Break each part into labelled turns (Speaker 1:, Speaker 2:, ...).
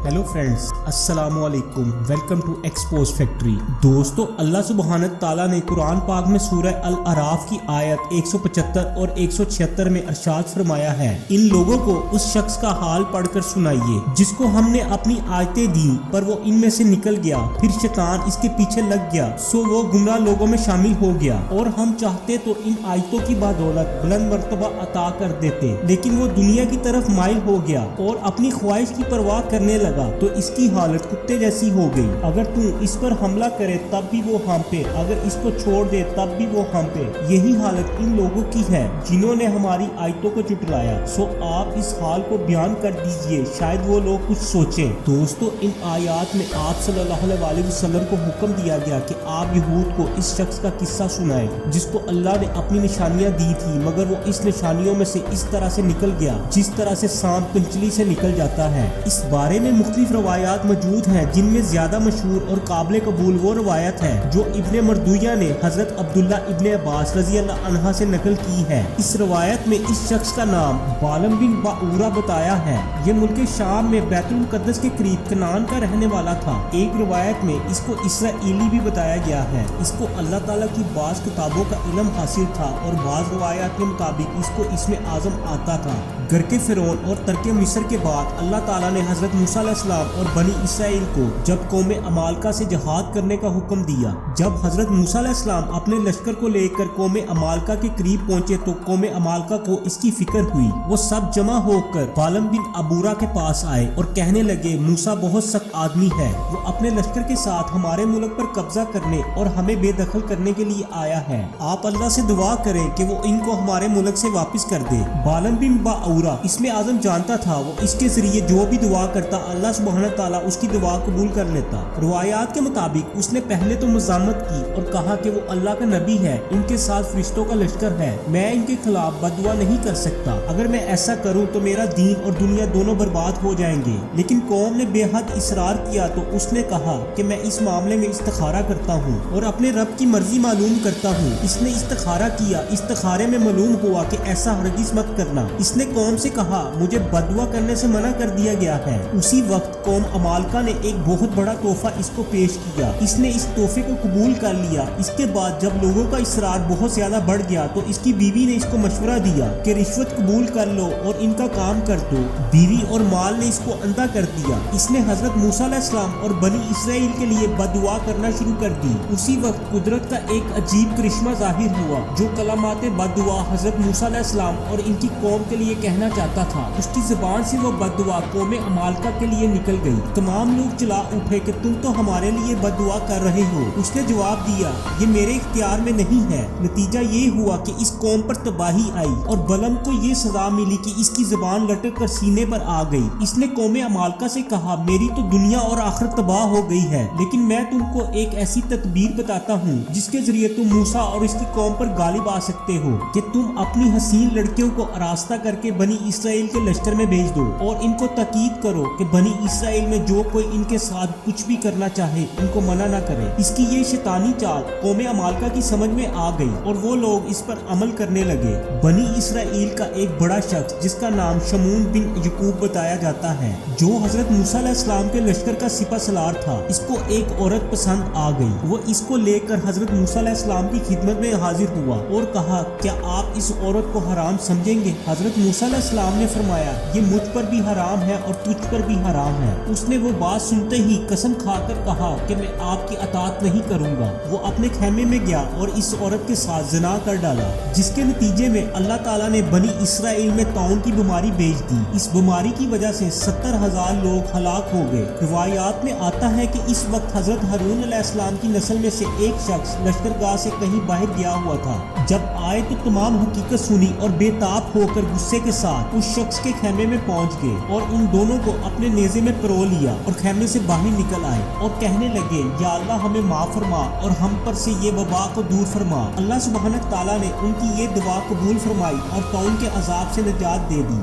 Speaker 1: Hello friends, अस्सलाम वालेकुम। Welcome to Expose factory. दोस्तों, अल्लाह सुब्हान ताला ने कुरान पाक में सूरह अल अराफ की आयत 175 और 176 में इरशाद फरमाया है, इन लोगों को उस शख्स का हाल पढ़कर सुनाइए जिसको हमने अपनी आयतें दी पर वो इनमें से निकल गया, फिर शैतान इसके पीछे लग गया, सो वो गुमराह लोगों में शामिल हो गया। और हम चाहते तो इन आयतों की बदौलत बुलंद मर्तबा अता कर देते, लेकिन वो दुनिया की तरफ माइल हो गया और अपनी ख्वाहिश की परवाह करने लगा, तो इसकी हालत कुत्ते जैसी हो गई। अगर तू इस पर हमला करे तब भी वो हांपे, अगर इसको छोड़ दे तब भी वो हांपे। यही हालत इन लोगों की है जिन्होंने हमारी आयतों को झुठलाया। सो आप इस हाल को बयान कर दीजिए, शायद वो लोग कुछ सोचें। दोस्तों, इन आयात में आप सल्लल्लाहु अलैहि वसल्लम को हुक्म दिया गया कि आप यहूद को इस शख्स का किस्सा सुनाएं जिसको अल्लाह ने अपनी निशानियां दी थी, मगर वो इस निशानियों में से इस तरह से निकल गया जिस तरह से सांप कंचली से निकल जाता है। इस बारे में मुख्तलिफ रवायात मौजूद हैं, जिनमें ज्यादा मशहूर और काबिल कबूल वो रवायत है जो इब्ने मरदुया ने हजरत अब्दुल्ला इब्ने अब्बास रज़ी अल्लाह अन्हा से नकल की है। इस रवायत में इस शख्स का नाम बालम बिन बाऊरा बताया है। ये मुल्क शाम में बैतुल मुक़द्दस के करीब कनान का रहने वाला था। एक रवायत में इसको इसराइली भी बताया गया है। इसको अल्लाह ताला की बाज़ किताबों का इल्म हासिल था और बाज़ रवायात के मुताबिक इसको इसमें आज़म आता था। घर के फिरौन और तरके मिस्र के बाद अल्लाह ताला ने हजरत मूसा अलैहिस्सलाम और बनी इसराइल को जब कौम अमालका से जहाद करने का हुक्म दिया। जब हजरत मूसा अलैहिस्सलाम अपने लश्कर को लेकर कौम अमालका के करीब पहुंचे तो कौम अमालका को इसकी फिक्र हुई। वो सब जमा होकर बालम बिन अबूरा के पास आए और कहने लगे, मूसा बहुत सख्त आदमी है, वो अपने लश्कर के साथ हमारे मुल्क पर कब्जा करने और हमें बेदखल करने के लिए आया है। आप अल्लाह से दुआ करें कि वो इनको हमारे मुल्क से वापस कर दे। बालम बिन बाऊरा इसमें आजम जानता था, वो इसके जरिए जो भी दुआ करता अल्लाह सुब्हान ताला उसकी दुआ कबूल कर लेता। रवायात के मुताबिक उसने पहले तो मज़ामत की और कहा कि वो अल्लाह का नबी है, इनके साथ फरिश्तों का लश्कर है, मैं इनके खिलाफ बददुआ नहीं कर सकता। अगर मैं ऐसा करूं तो मेरा दीन और दुनिया दोनों बर्बाद हो जाएंगे। लेकिन कौम ने बेहद इसरार किया तो उसने कहा कि मैं इस मामले में इस्तिखारा करता हूँ और अपने रब की मर्जी मालूम करता हूँ। इसने इस्तिखारा किया, इस्तिखारे में मालूम हुआ कि ऐसा हरगिज़ मत करना। इसने कौम से कहा, मुझे बददुआ करने से मना कर दिया गया है। उसी वक्त कौम अमालका ने एक बहुत बड़ा तोहफा इसको पेश किया। इसने इस तोहफे को कबूल कर लिया। इसके बाद जब लोगों का इसरार बहुत ज्यादा बढ़ गया तो इसकी बीवी ने इसको मशवरा दिया कि रिश्वत कबूल कर लो और इनका काम कर दो। बीवी और माल ने इसको अंधा कर दिया। इसने हजरत मूसा अलैहिस्सलाम और बनी इसराइल के लिए बददुआ करना शुरू कर दी। उसी वक्त कुदरत का एक अजीब करिश्मा जाहिर हुआ। जो कलामाते बददुआ हजरत मूसा अलैहिस्सलाम और इनकी कौम के लिए कहना चाहता था, उसकी जुबान से वो बददुआ कौम अमालका के लिए निकल गई। तमाम लोग चिल्ला उठे कि तुम तो हमारे लिए बददुआ कर रहे हो। उसने जवाब दिया, ये मेरे इख्तियार में नहीं है। नतीजा ये हुआ कि इस कौम पर तबाही आई और बलम को ये सजा मिली कि इसकी जुबान लटक कर सीने पर आ गई। इसने कौम अमालका से कहा, मेरी तो दुनिया और आखिरत तबाह हो गई है, लेकिन मैं तुमको एक ऐसी तदबीर बताता हूँ जिसके जरिए तुम मूसा और इसकी कौम पर गालिब आ सकते हो कि तुम अपनी हसीन लड़कियों को आरास्ता करके बनी इसराइल के लश्कर में भेज दो और इनको ताकीद करो कि बनी इसराइल में जो कोई इनके साथ कुछ भी करना चाहे इनको मना ना करे। इसकी ये शैतानी चाल कौम अमालका की समझ में आ गई और वो लोग इस पर अमल करने लगे। बनी इसराइल का एक बड़ा शख्स जिसका नाम शमून बिन यकूब बताया जाता है, जो हजरत मूसा अलैहिस्सलाम के लश्कर का सिपा सलार था, इसको एक औरत पसंद आ गई। वो इसको लेकर हजरत मूसा अलैहिस्सलाम की खिदमत में हाजिर हुआ और कहा, क्या आप इस औरत को हराम समझेंगे? हजरत मूसा अलैहिस्सलाम ने फरमाया, ये मुझ पर भी हराम है और तुझ पर भी हराम है। उसने वो बात सुनते ही कसम खाकर कहा कि मैं आपकी अतात नहीं करूंगा। वो अपने खेमे में गया और इस औरत के साथ ज़िना कर डाला, जिसके नतीजे में अल्लाह ताला ने बनी इसराइल में ताउन की बीमारी भेज दी। इस बीमारी की वजह से 70,000 लोग हलाक हो गए। रिवायात में आता है कि इस वक्त हजरत हारून अलैहिस्सलाम की नस्ल में से एक शख्स लश्करगाह से कहीं बाहर गया हुआ था। जब आए तो तमाम हकीकत सुनी और बेताब होकर गुस्से के साथ उस शख्स के खेमे में पहुंच गए और उन दोनों को अपने नेज़े में परो लिया और खेमे से बाहर निकल आए और कहने लगे, या अल्लाह हमें माफ फरमा और हम पर से ये वबा को दूर फरमा। अल्लाह सुब्हान ताला ने उनकी ये दुआ कबूल फरमाई और ताउन के अजाब से निजात दे दी।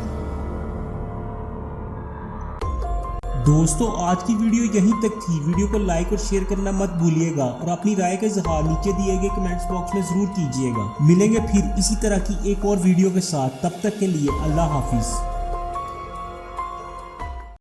Speaker 1: दोस्तों, आज की वीडियो यहीं तक थी। वीडियो को लाइक और शेयर करना मत भूलिएगा और अपनी राय का इजहार नीचे दिए गए कमेंट्स बॉक्स में जरूर कीजिएगा। मिलेंगे फिर इसी तरह की एक और वीडियो के साथ, तब तक के लिए अल्लाह हाफिज।